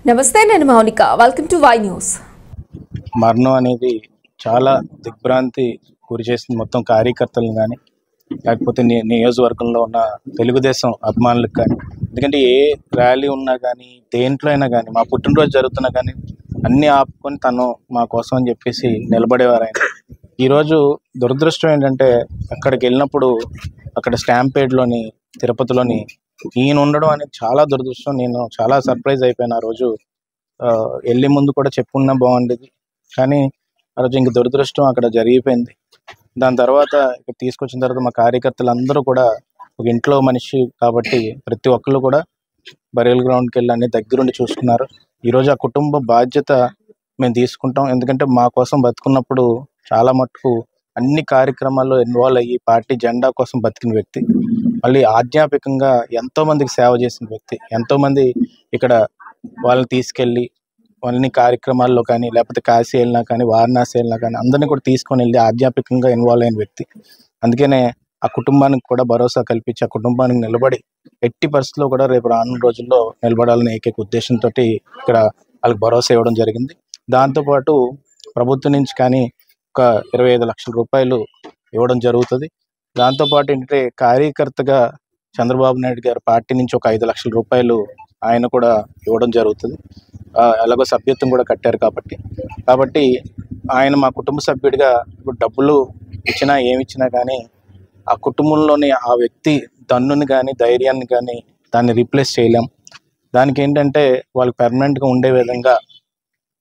నమస్తే, నేను Mounika. Welcome to Y news. మరణం అనేది చాలా దిగ్భ్రాంతి గురి చేసింది మొత్తం కార్యకర్తలను కానీ, లేకపోతే నియోజకవర్గంలో ఉన్న తెలుగుదేశం అభిమానులకు కానీ. ఎందుకంటే ఏ ర్యాలీ ఉన్నా కానీ, దేంట్లో అయినా కానీ, మా పుట్టినరోజు జరుగుతున్నా కానీ అన్నీ ఆపుకొని తను మా కోసం అని చెప్పేసి నిలబడేవారు ఆయన. ఈరోజు దురదృష్టం ఏంటంటే, అక్కడికి వెళ్ళినప్పుడు అక్కడ స్టాంపేడ్లోని తిరుపతిలోని ఈయన ఉండడం అనేది చాలా దురదృష్టం. నేను చాలా సర్ప్రైజ్ అయిపోయాను ఆ రోజు. వెళ్ళే ముందు కూడా చెప్పుకున్నా బాగుండేది, కానీ ఆ రోజు ఇంక దురదృష్టం అక్కడ జరిగిపోయింది. దాని తర్వాత ఇక్కడ తీసుకొచ్చిన తర్వాత మా కార్యకర్తలు అందరూ కూడా ఒక ఇంట్లో మనిషి కాబట్టి ప్రతి ఒక్కళ్ళు కూడా బరియల్ గ్రౌండ్కి వెళ్ళి అన్ని దగ్గరుండి చూసుకున్నారు. ఈరోజు ఆ కుటుంబ బాధ్యత మేము తీసుకుంటాం. ఎందుకంటే మా కోసం బతుకున్నప్పుడు చాలా మటుకు అన్ని కార్యక్రమాల్లో ఇన్వాల్వ్ అయ్యి పార్టీ జెండా కోసం బతికిన వ్యక్తి, మళ్ళీ ఆధ్యాత్మికంగా ఎంతోమందికి సేవ చేసిన వ్యక్తి. ఎంతోమంది ఇక్కడ వాళ్ళని తీసుకెళ్ళి అన్ని కార్యక్రమాల్లో కానీ, లేకపోతే కాశీ వెళ్ళినా కానీ, వారణాసి వెళ్ళినా కానీ అందరినీ కూడా తీసుకొని వెళ్ళి ఆధ్యాత్మికంగా ఇన్వాల్వ్ అయిన వ్యక్తి. అందుకనే ఆ కుటుంబానికి కూడా భరోసా కల్పించి, ఆ కుటుంబానికి నిలబడి ఎట్టి పరిస్థితుల్లో కూడా రేపు రానున్న రోజుల్లో నిలబడాలని ఏకైక ఉద్దేశంతో ఇక్కడ వాళ్ళకి భరోసా ఇవ్వడం జరిగింది. దాంతోపాటు ప్రభుత్వం నుంచి కానీ ఒక 25 లక్షల రూపాయలు ఇవ్వడం జరుగుతుంది. దాంతోపాటు ఏంటంటే కార్యకర్తగా చంద్రబాబు నాయుడు గారు పార్టీ నుంచి ఒక 5 లక్షల రూపాయలు ఆయన కూడా ఇవ్వడం జరుగుతుంది. ఎలాగో సభ్యత్వం కూడా కట్టారు కాబట్టి ఆయన మా కుటుంబ సభ్యుడిగా ఇప్పుడు డబ్బులు ఇచ్చినా ఏమిచ్చినా కానీ ఆ కుటుంబంలోని ఆ వ్యక్తి దన్నుని కానీ, ధైర్యాన్ని కానీ దాన్ని రీప్లేస్ చేయలేం. దానికి ఏంటంటే వాళ్ళు పెర్మనెంట్గా ఉండే విధంగా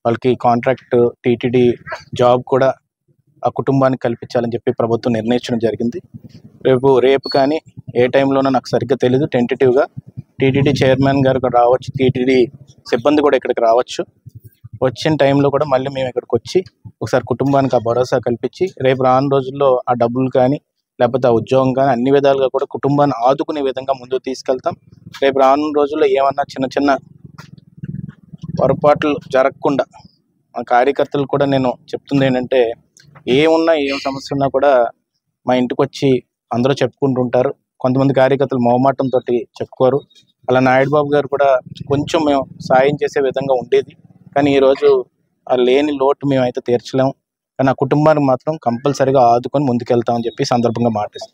వాళ్ళకి కాంట్రాక్ట్ టీటీడీ జాబ్ కూడా ఆ కుటుంబానికి కల్పించాలని చెప్పి ప్రభుత్వం నిర్ణయించడం జరిగింది. రేపు కానీ ఏ టైంలోనో నాకు సరిగ్గా తెలీదు. టెంటేటివ్గా టీటీడీ చైర్మన్ గారు కూడా రావచ్చు, టీటీడీ సిబ్బంది కూడా ఇక్కడికి రావచ్చు. వచ్చిన టైంలో కూడా మళ్ళీ మేము ఇక్కడికి వచ్చి ఒకసారి కుటుంబానికి ఆ భరోసా కల్పించి రేపు రాను రోజుల్లో ఆ డబ్బులు కానీ, లేకపోతే ఆ ఉద్యోగం కానీ అన్ని విధాలుగా కూడా కుటుంబాన్ని ఆదుకునే విధంగా ముందుకు తీసుకెళ్తాం. రేపు రానున్న రోజుల్లో ఏమన్నా చిన్న చిన్న పొరపాట్లు జరగకుండా మా కార్యకర్తలు కూడా నేను చెప్తుంది ఏంటంటే, ఏమున్నా ఏం సమస్య ఉన్నా కూడా మా ఇంటికి వచ్చి అందరూ చెప్పుకుంటుంటారు. కొంతమంది కార్యకర్తలు మొహమాటంతో చెప్పుకోరు. అలా నాయుడు బాబు గారు కూడా కొంచెం మేము సాయం చేసే విధంగా ఉండేది, కానీ ఈరోజు ఆ లేని లోటు మేమైతే తీర్చలేము. కానీ ఆ కుటుంబానికి మాత్రం కంపల్సరీగా ఆదుకొని ముందుకెళ్తామని చెప్పి సందర్భంగా మాటిస్తాం.